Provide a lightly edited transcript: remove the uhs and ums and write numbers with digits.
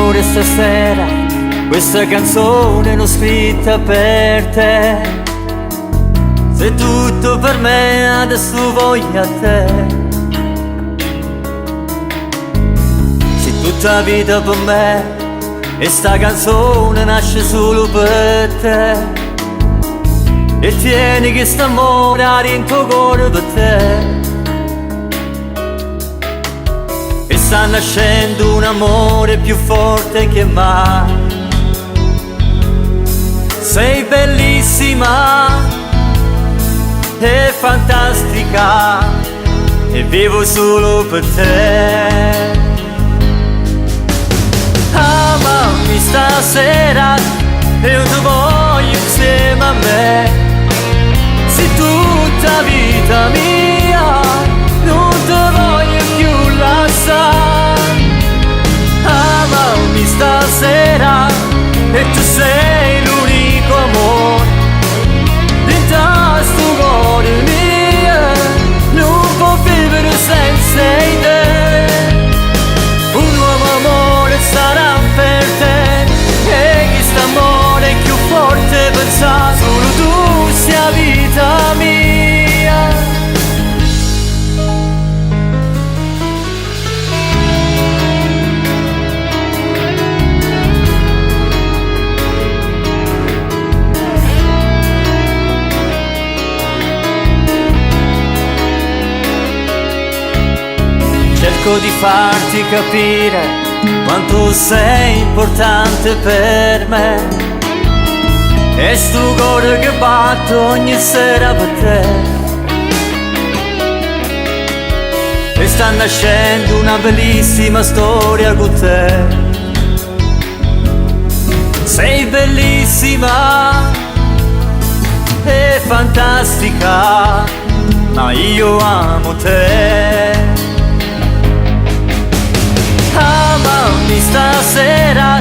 amore stasera, questa canzone l'ho scritta per te. Sei tutto per me, adesso voglio a te. Sei tutta vita per me e sta canzone nasce solo per te. E tieni che st'amore ha in tuo cuore per te. E sta nascendo un amore più forte che mai. Sei bellissima e fantastica e vivo solo per te. Amami stasera, io ti voglio insieme a me. Sei tutta vita mia, non ti voglio più lasciare. Amami stasera e tu sei l'unico amore dentro sto cuore mio, non può vivere senza te. Un nuovo amore sarà per te e questo amore è più forte per sa solo tu sia vita mia. Cerco di farti capire quanto sei importante per me. E sto cuore che batte ogni sera per te. E sta nascendo una bellissima storia con te. Sei bellissima e fantastica, ma io amo te. Amami stasera